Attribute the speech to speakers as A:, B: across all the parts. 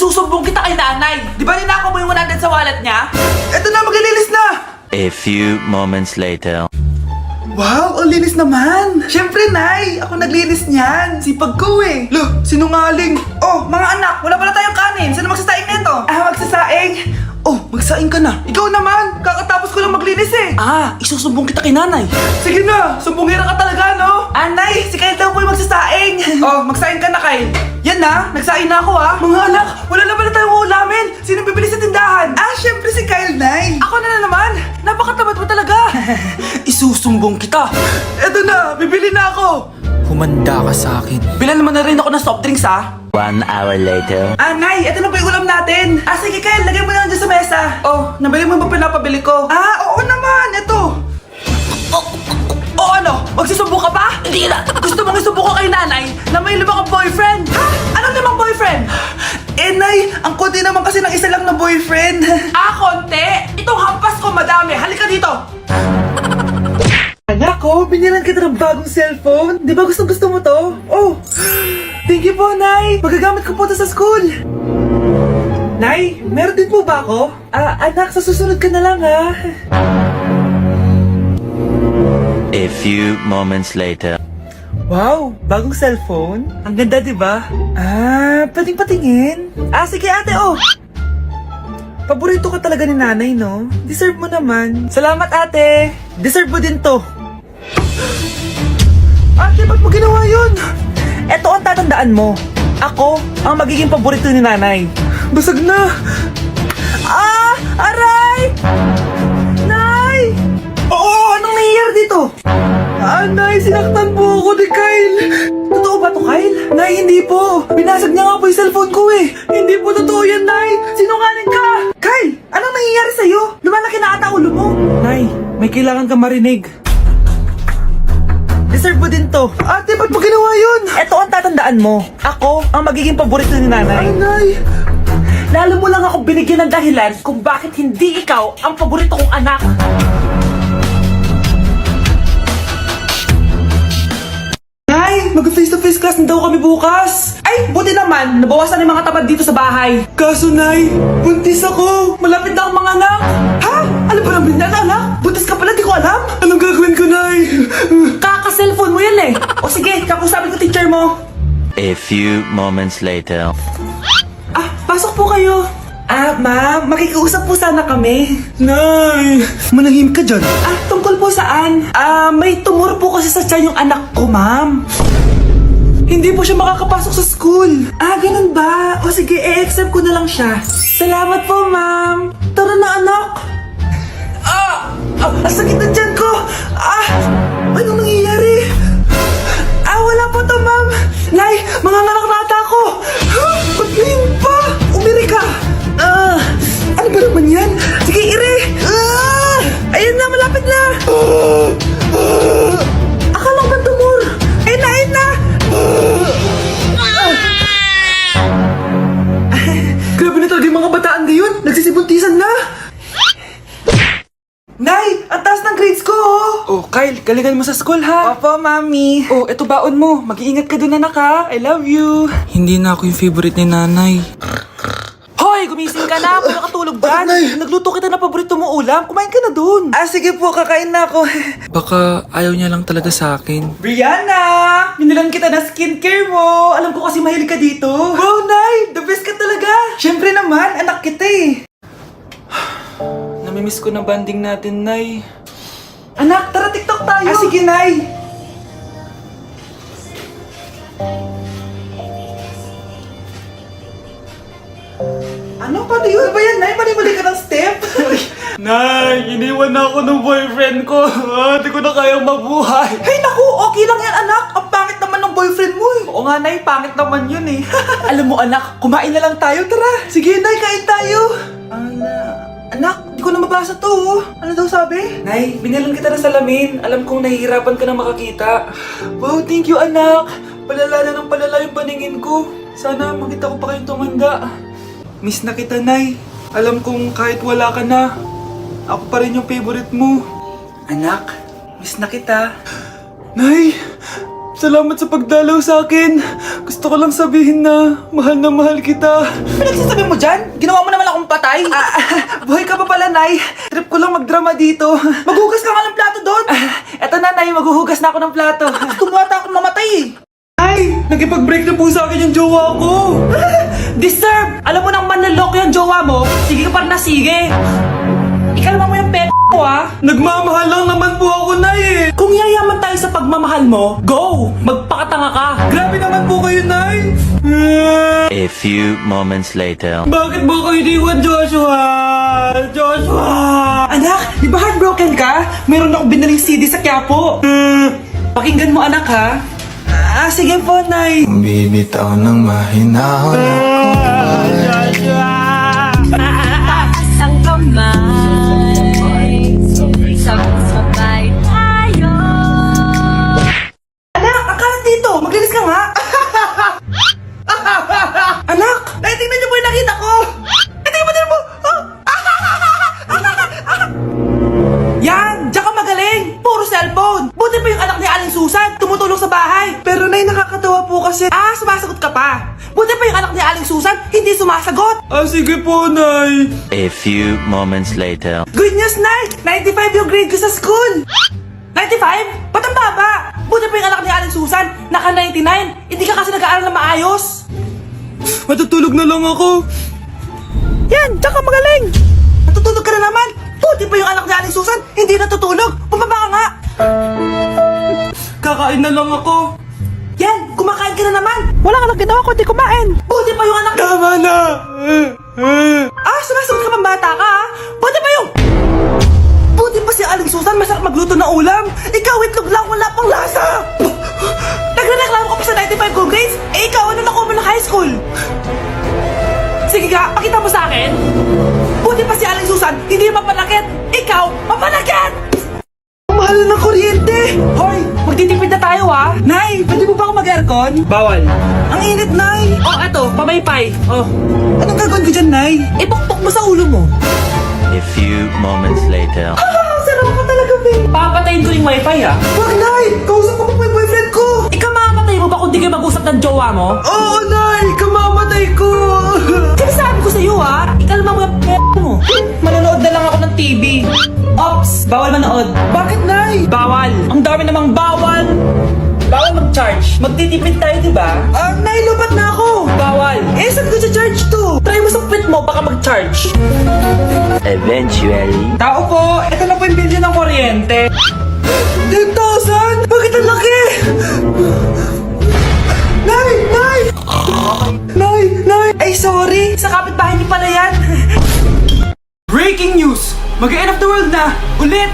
A: isusumbong kita kay nanay. Di ba ninakaw mo yung 100 sa wallet niya? Eto na, maglilinis na!
B: A few moments later.
A: Wow, ang linis naman! Siyempre, Nay! Ako naglinis niyan! Sipag ko eh! Loh, sinungaling! Oh, mga anak, wala pala tayong kanin! Sino magsasaing nito? Magsasaing! Oh, magsaing ka na! Ikaw naman! Kakatapos ko lang maglinis eh! Isusumbong kita kay nanay! Sige na! Sumbongera ka talaga, no? Nay! Si Kyle daw po yung magsasaing! Oh, magsaing ka na, Kyle! Yan na! Nagsaing na ako Mga anak, wala na pala tayong ulamin! Sino bibili sa tindahan? Siyempre si Kyle, Nay! Ako na naman! Napakatamad mo talaga! Isusumbong kita! Eto na! Bibili na ako!
C: Humanda ka sa akin.
A: Bilan naman na rin ako ng soft drinks,
B: 1 hour later.
A: Nay! Eto na po yung ulam natin! Sige Kyle, lagay mo na lang dyan sa mesa! Oh, nabili mo ba pinapabili ko? Oo naman! Eto! Ano? Magsusumbong ka pa? Hindi na! Gusto mong isumbong ko kay nanay na may 5 kang boyfriend? Anong 5 boyfriend? Nay, ang konti naman kasi ng isa lang na boyfriend. Konti? Itong hampas ko madami. Halika dito! Anak ko, binilan kita ng bagong cellphone. Di ba gusto mo to? Oh, thank you po, Nay. Magagamit ko po to sa school. Nay, meron din po ba ako? Anak, sa susunod ka na lang, ha?
B: A few moments later.
A: Wow, bagong cellphone? Ang ganda, di ba? Pwedeng patingin? Sige ate, oh! Paborito ka talaga ni nanay, no? Deserve mo naman. Salamat, ate! Deserve mo din to. Ate, ba't mo ginawa yun? Eto ang tatandaan mo. Ako ang magiging paborito ni nanay. Basag na! Aray! Nay! Anong nangyayari dito? Nay, sinaktan po ako ni Kyle. Totoo ba to, Kyle? Nay, hindi po. Binasag niya nga po yung cellphone ko eh. Hindi po totoo yan, Nay. Sinungaling ka. Kyle, anong nangyayari sa'yo? Lumalaki na ata ulo mo. Nay, may kailangan ka marinig. Deserve mo din to. Ate, ba't mo ginawa yun? Eto ang tatandaan mo. Ako ang magiging paborito ni nanay. Nay. Lalo mo lang ako binigyan ng dahilan kung bakit hindi ikaw ang paborito kong anak. Mag-face-to-face class na daw kami bukas. Buti naman, nabawasan yung mga tamad dito sa bahay. Kaso, Nay, buntis ako. Malapit na akong mga anak. Ano ba naman yan, anak? Buntis ka pala, di ko alam. Anong gagawin ko, Nay? Kaka-cellphone mo yan eh. O sige, kakusapin ko teacher mo.
B: A few moments later.
A: Pasok po kayo. Ma'am, makikiusap po sana kami. Nay, manahim ka dyan. Tungkol po saan? May tumor po kasi sa tiyan yung anak ko, ma'am. Hindi po siya makakapasok sa school. Ganun ba? O sige, i-accept ko na lang siya. Salamat po, ma'am. Tara na, anak. Ang sakit na tiyan ko. Anong nangyayari? Wala po to, ma'am. Nay, mga nanaknata ko. Ba't ngayon pa? Umiri ka. Ano ba naman yan? Sige, ire! Ayun na, malapit na! Akala ko ba tumor? Ayun na! Grabe na talaga yung mga bataan ngayon! Nagsisibuntisan na! Nay! Ang taas ng grades ko, oh! Kyle, galingan mo sa school, ha? Opo, mami. Eto baon mo. Mag-iingat ka dun, anak, ha? I love you.
C: Hindi na ako yung favorite ni nanay.
A: Hoy, gumising ka na. Wala katulog dyan. Nagluto kita na paborito mo ulam. Kumain ka na dun. Sige po, kakain na ako.
C: Baka ayaw niya lang talaga sa akin.
A: Brianna! Binilan kita na skincare mo. Alam ko kasi mahilig ka dito. Wow, Nay! The best ka talaga. Siyempre naman, anak kita eh.
C: Namimiss ko na banding natin, Nay.
A: Anak, tara TikTok tayo. Sige, Nay. Ano? Paano yun ba yan, Nay? Mali-mali ka ng step?
C: Nay, iniwan na ako ng boyfriend ko. Hindi ko na kayang mabuhay.
A: Ay, naku! Okay lang yan, anak. Ang pangit naman ng boyfriend mo eh. Oo nga, Nay. Pangit naman yun eh. Alam mo, anak, kumain na lang tayo. Tara. Sige, Nay. Kain tayo. Anak, hindi ko na mabasa to. Ano daw sabi?
C: Nay, binalan kita ng salamin. Alam kong nahihirapan ka na makakita.
A: Wow, thank you, anak. Palala na ng palala yung paningin ko. Sana makita ko pa kayong tumanda.
C: Miss na kita, Nay. Alam kong kahit wala ka na, ako pa rin yung favorite mo.
A: Anak, miss na kita.
C: Nay! Salamat sa pagdalaw sa akin. Gusto ko lang sabihin na mahal kita.
A: Pinagsasabi mo dyan? Ginawa mo naman akong patay? Buhay ka pa pala, Nay. Trip ko lang magdrama dito. Maghugas ka nga ng plato doon. Eto na, Nay. Maghuhugas na ako ng plato. Tumata akong mamatay eh.
C: Ay, nakipag-break na po sa akin yung jowa ko.
A: Deserve! Alam mo nang manloloko yung jowa mo, sige ka pa rin na sige. Ikalma mo yung ko ah.
C: Nagmamahal lang naman po ako, Nay eh.
A: Kung yayaman tayo sa pagmamahal mo, go! Magpakatanga ka.
C: Grabe naman po kayo, Nay.
B: A few moments later.
C: Bakit mo ko iniwan, Joshua? Joshua!
A: Anak, di ba heartbroken ka? Meron akong binaling CD sa Quiapo. Pakinggan mo, anak, ha? Sige po, Nay.
D: Bibitaw ng mahinahon
E: Ang kamay, sabay tayo.
A: Anak, akalat dito. Maglinis ka nga. Anak, tingnan niyo po yung nakita ko. Tingnan mo. Yan, diyan ka magaling. Puro cellphone. Buti pa yung anak ni Aling Susan, tumutulong sa bahay. Pero Nay, nakakatawa po kasi. Sumasagot ka pa. Buti pa yung anak ni Aling Susan, hindi sumasagot.
C: Sige po, Nay.
B: A few moments later.
A: Good news, Nay! 95 yung grade ko sa school! 95? Ba't ang baba? Buti pa yung anak ni Aling Susan, naka 99. Hindi ka kasi nag-aaral na maayos.
C: Matutulog na lang ako.
A: Yan, diyan ka magaling! Natutulog ka na naman! Buti pa yung anak ni Aling Susan, hindi natutulog! Bumaba ka nga!
C: Kakain na lang ako.
A: Yan, kumakain ka na naman! Wala ka lang ginawa kundi kumain! Buti pa yung anak...
C: Tama na.
A: Sumasagot ka pang bata ka, ha? Buti pa yung... Buti pa si Aling Susan, masarap magluto ng ulam! Ikaw, itlog lang, wala pang lasa! Nagrereklamo ka pa sa 95 good grades? Ikaw, ano nakuha mo ng high school? Sige ka, pakita mo sa akin! Buti pa si Aling Susan, hindi mapanakit! Ikaw, mapanakit! Mahal ng kuryente! Hoy, magtitipid na tayo ha! Nay, pwede mo ba ako mag-aircon?
C: Bawal.
A: Ang init, Nay!
C: Eto, pamaypay.
A: Anong gagawin ko dyan, Nay? Ipukpok mo sa ulo mo!
B: A few moments later.
A: Sarap ka talaga, babe!
C: Papatayin ko yung wifi, ha?
A: Wag, Nay! Kausap ko pa yung boyfriend ko!
C: Ikaw mamamatay mo ba kung di kayo mag-usap ng jowa mo?
A: Oo, Nay! Kamamatay ko! Sinasabi ko sa'yo, ha? Ikalma mo yung mo. Manonood na lang ako ng TV. Ops! Bawal manood. Bakit, Nay?
C: Bawal. Ang dami namang bawal. Bawal mag-charge. Magtitipid tayo, di ba?
A: Nay, lupat na ako!
C: Bawal.
A: Saan ko charge to?
C: Try mo sa puwit mo, baka mag-charge.
B: Eventually.
A: Tao po, ito na po yung bill ng kuryente. 10,000? Bakit ang laki? Nay! Nay! Nay! Nay! Ay, sorry! Sa kapitbahay niyo pala yan.
C: Breaking news! Mag-end of the world na! Ulit!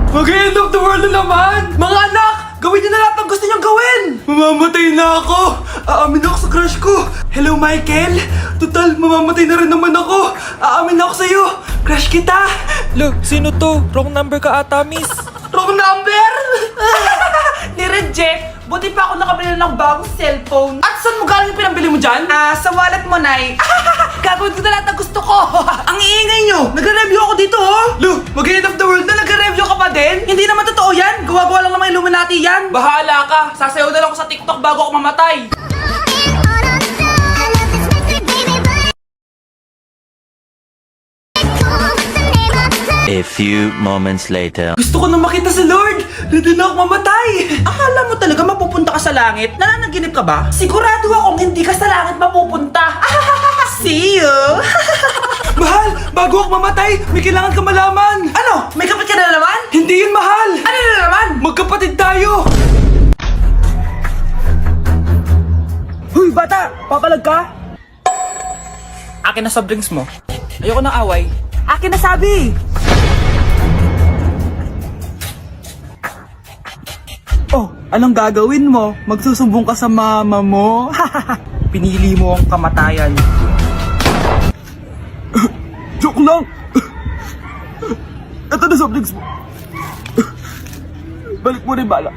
C: Mag-end of the world na naman!
A: Mga anak! Gawin niyo na lahat ng gusto niyong gawin!
C: Mamamatay na ako! Aamin ako sa crush ko! Hello, Michael! Total, mamamatay na rin naman ako! Aamin ako sa'yo! Crush kita!
F: Lo, sino to? Wrong number ka ata, miss.
A: Wrong number! Ni-reject! Buti pa ako nakabili ng bagong cellphone. At saan mo galing yung pinambili mo dyan? Sa wallet mo, Nay. Gagawin ko na lahat ng gusto ko. Ang iingay nyo! Nagre-review ako dito, oh!
C: Lo, mag-end of the world na!
A: Nagre-review ka pa din? Hindi naman totoo yan. Gawa-gawa lang naman Illuminati yan.
C: Bahala ka! Sasayaw na lang ako sa TikTok bago ako mamatay!
B: A few moments later.
A: Gusto ko na makita si Lord! Ready na ako mamatay! Akala mo talaga mapupunta ka sa langit? Nananaginip ka ba? Sigurado akong hindi ka sa langit mapupunta! See you!
C: Mahal! Bago ako mamatay, may kailangan ka malaman!
A: Ano? May kapit ka na naman?
C: Hindi yun, mahal!
A: Ano na naman?
C: Magkapatid tayo!
F: Huy, bata! Papalag ka? Akin na soft drinks mo. Ayoko ng away.
A: Akin na sabi! Oh, anong gagawin mo? Magsusumbong ka sa mama mo? Pinili mo ang kamatayan.
F: Joke lang! Ito na soft drinks mo. Balik mo rin bala.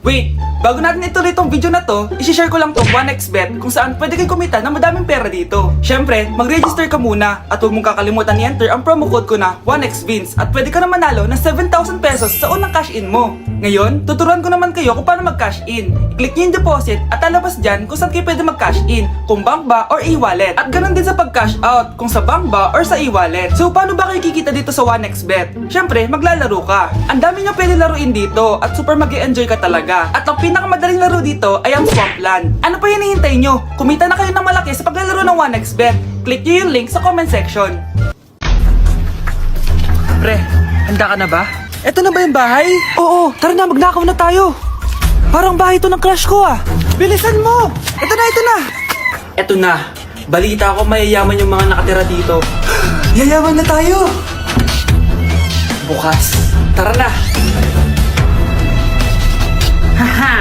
C: Wait!
A: Bago natin ituloy itong video na to, isi-share ko lang tong 1xbet kung saan pwede kayo kumita ng madaming pera dito. Syempre, mag-register ka muna at huwag mong kakalimutan i-enter ang promo code ko na 1xvins at pwede ka na manalo ng 7,000 pesos sa unang cash in mo. Ngayon, tuturuan ko naman kayo kung paano mag-cash in. I-click nyo yung deposit at lalabas dyan kung saan kayo pwede mag-cash in, kung bank ba or e-wallet. At ganun din sa pag-cash out, kung sa bank ba or sa e-wallet. So, paano ba kayo kikita dito sa 1xbet? Syempre, maglalaro ka. Ang dami nyo pwede laruin dito at super mag-e-enjoy ka talaga. At ang pinakamadaling laro dito ay ang Swampland. Ano pa hinihintay nyo? Kumita na kayo ng malaki sa paglalaro ng 1xbet. Click nyo yung link sa comment section. Pre, handa ka na ba? Eto na ba yung bahay? Oo, tara na, magnakaw na tayo. Parang bahay to ng crush ko ah. Bilisan mo! Ito na, ito na! Eto na, balita ko mayayaman yung mga nakatira dito. Yayaman na tayo! Bukas, tara na! Haha!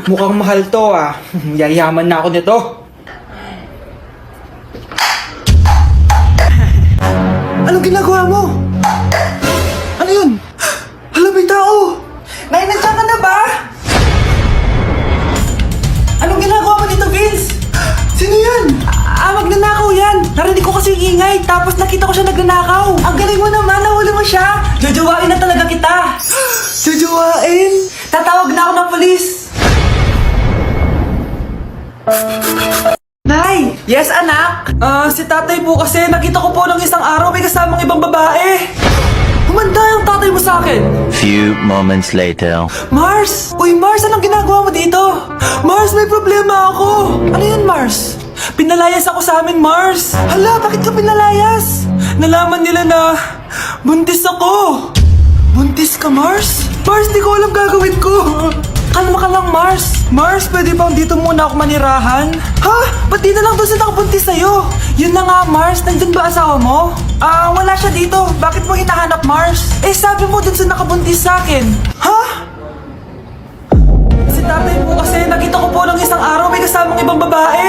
A: Mukhang mahal to ah. Yayaman na ako nito. Anong ginagawa mo? Ano yun? Hala, may tao! Nay, nandiyan ka na ba? Anong ginagawa mo dito, Vince? Sino yan? Magnanakaw yan! Narinig ko kasi yung ingay, tapos nakita ko siya nagnanakaw. Ang galing mo naman, nahuli mo siya! Jojowain na talaga kita! Jojowain? Tatawag na ako ng polis! Nay! Yes, anak? Si tatay po kasi nakita ko po ng isang araw may kasamang ibang babae. Humanda yung tatay mo sa akin.
B: Few moments later.
A: Mars! Uy, Mars, anong ginagawa mo dito? Mars, may problema ako. Ano yun, Mars? Pinalayas ako sa amin, Mars. Hala, bakit ka pinalayas? Nalaman nila na buntis ako. Buntis ka, Mars? Mars, di ko alam gagawin ko. Kalma ka lang, Mars. Mars, pwede bang dito muna ako manirahan? Ha? Ba't di na lang doon sa nakabuntis sa'yo? Yun na nga, Mars. Nandun ba asawa mo? Wala siya dito. Bakit mo hinahanap, Mars? Eh, sabi mo dun sa nakabuntis sa akin. Ha? Si tatay po kasi nakita ko po ng isang araw may kasamang ibang babae.